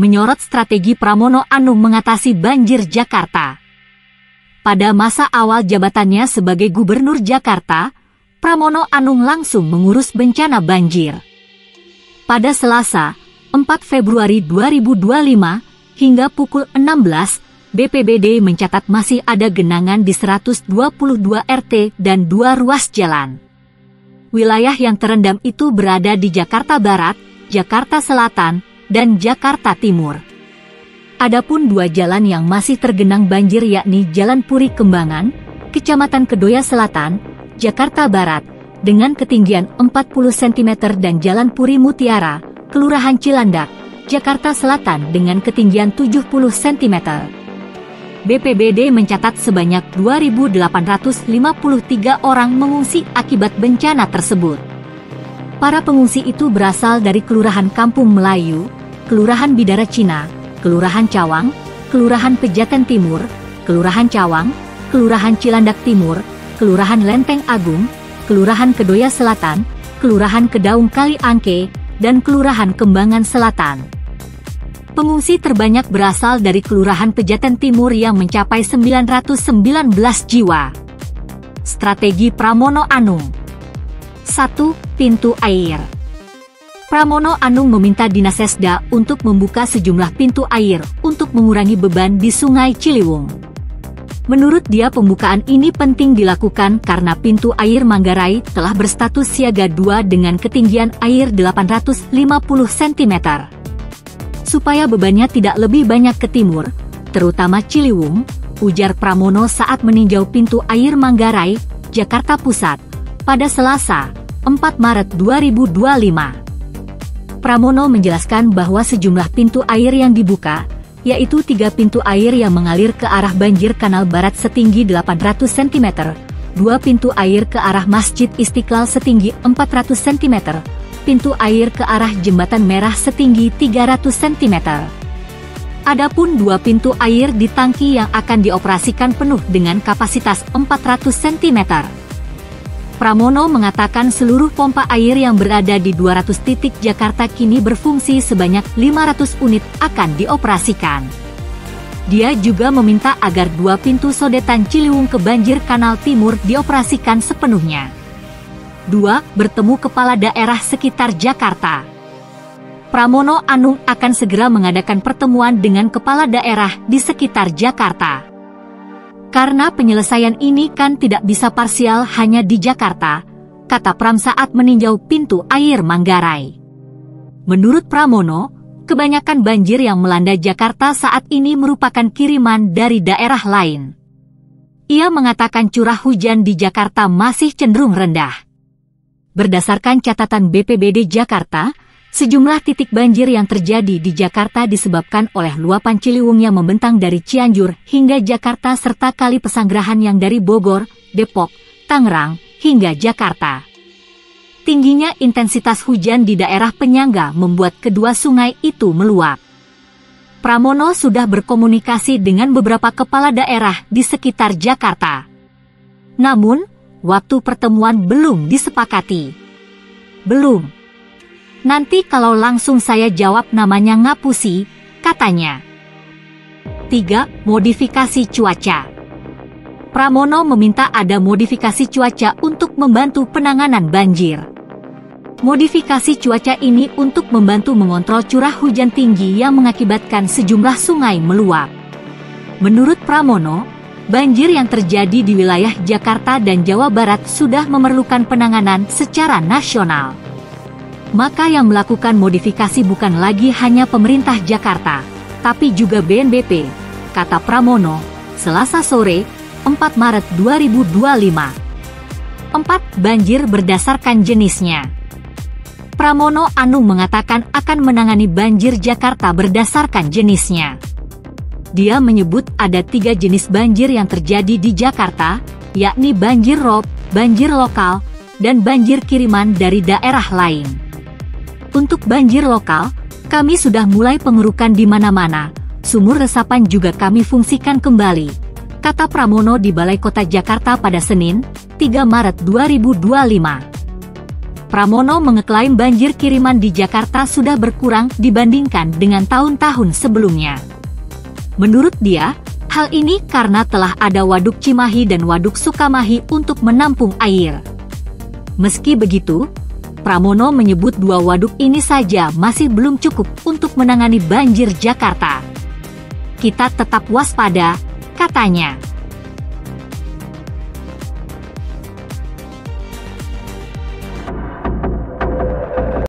menyorot strategi Pramono Anung mengatasi banjir Jakarta. Pada masa awal jabatannya sebagai Gubernur Jakarta, Pramono Anung langsung mengurus bencana banjir. Pada Selasa, 4 Februari 2025, hingga pukul 16, BPBD mencatat masih ada genangan di 122 RT dan 2 ruas jalan. Wilayah yang terendam itu berada di Jakarta Barat, Jakarta Selatan, dan Jakarta Timur. Adapun 2 jalan yang masih tergenang banjir yakni Jalan Puri Kembangan, Kecamatan Kedoya Selatan, Jakarta Barat, dengan ketinggian 40 cm dan Jalan Puri Mutiara, Kelurahan Cilandak, Jakarta Selatan dengan ketinggian 70 cm. BPBD mencatat sebanyak 2.853 orang mengungsi akibat bencana tersebut. Para pengungsi itu berasal dari Kelurahan Kampung Melayu, Kelurahan Bidara Cina, Kelurahan Cawang, Kelurahan Pejaten Timur, Kelurahan Cawang, Kelurahan Cilandak Timur, Kelurahan Lenteng Agung, Kelurahan Kedoya Selatan, Kelurahan Kedaung Kali Angke, dan Kelurahan Kembangan Selatan. Pengungsi terbanyak berasal dari Kelurahan Pejaten Timur yang mencapai 919 jiwa. Strategi Pramono Anung. 1. Pintu air. Pramono Anung meminta Dinas Sesda untuk membuka sejumlah pintu air untuk mengurangi beban di Sungai Ciliwung. Menurut dia pembukaan ini penting dilakukan karena pintu air Manggarai telah berstatus siaga 2 dengan ketinggian air 850 cm. Supaya bebannya tidak lebih banyak ke timur, terutama Ciliwung, ujar Pramono saat meninjau pintu air Manggarai, Jakarta Pusat, pada Selasa, 4 Maret 2025. Pramono menjelaskan bahwa sejumlah pintu air yang dibuka, yaitu 3 pintu air yang mengalir ke arah banjir Kanal Barat setinggi 800 cm, 2 pintu air ke arah Masjid Istiqlal setinggi 400 cm, pintu air ke arah Jembatan Merah setinggi 300 cm. Adapun 2 pintu air di tangki yang akan dioperasikan penuh dengan kapasitas 400 cm. Pramono mengatakan seluruh pompa air yang berada di 200 titik Jakarta kini berfungsi sebanyak 500 unit akan dioperasikan. Dia juga meminta agar 2 pintu sodetan Ciliwung ke banjir Kanal Timur dioperasikan sepenuhnya. 2. Bertemu kepala daerah sekitar Jakarta. Pramono Anung akan segera mengadakan pertemuan dengan kepala daerah di sekitar Jakarta. Karena penyelesaian ini kan tidak bisa parsial hanya di Jakarta, kata Pram saat meninjau pintu air Manggarai. Menurut Pramono, kebanyakan banjir yang melanda Jakarta saat ini merupakan kiriman dari daerah lain. Ia mengatakan curah hujan di Jakarta masih cenderung rendah. Berdasarkan catatan BPBD Jakarta, sejumlah titik banjir yang terjadi di Jakarta disebabkan oleh luapan Ciliwung yang membentang dari Cianjur hingga Jakarta serta kali Pesanggerahan yang dari Bogor, Depok, Tangerang, hingga Jakarta. Tingginya intensitas hujan di daerah penyangga membuat kedua sungai itu meluap. Pramono sudah berkomunikasi dengan beberapa kepala daerah di sekitar Jakarta. Namun, waktu pertemuan belum disepakati. Belum. Nanti kalau langsung saya jawab namanya ngapusi, katanya. 3. Modifikasi cuaca. Pramono meminta ada modifikasi cuaca untuk membantu penanganan banjir. Modifikasi cuaca ini untuk membantu mengontrol curah hujan tinggi yang mengakibatkan sejumlah sungai meluap. Menurut Pramono, banjir yang terjadi di wilayah Jakarta dan Jawa Barat sudah memerlukan penanganan secara nasional. Maka yang melakukan modifikasi bukan lagi hanya pemerintah Jakarta, tapi juga BNPB, kata Pramono, Selasa sore, 4 Maret 2025. 4. Banjir berdasarkan jenisnya. Pramono Anung mengatakan akan menangani banjir Jakarta berdasarkan jenisnya. Dia menyebut ada 3 jenis banjir yang terjadi di Jakarta, yakni banjir rob, banjir lokal, dan banjir kiriman dari daerah lain. Untuk banjir lokal, kami sudah mulai pengerukan di mana-mana, sumur resapan juga kami fungsikan kembali, kata Pramono di Balai Kota Jakarta pada Senin, 3 Maret 2025. Pramono mengeklaim banjir kiriman di Jakarta sudah berkurang dibandingkan dengan tahun-tahun sebelumnya. Menurut dia, hal ini karena telah ada Waduk Cimahi dan Waduk Sukamahi untuk menampung air. Meski begitu, Pramono menyebut 2 waduk ini saja masih belum cukup untuk menangani banjir Jakarta. Kita tetap waspada, katanya.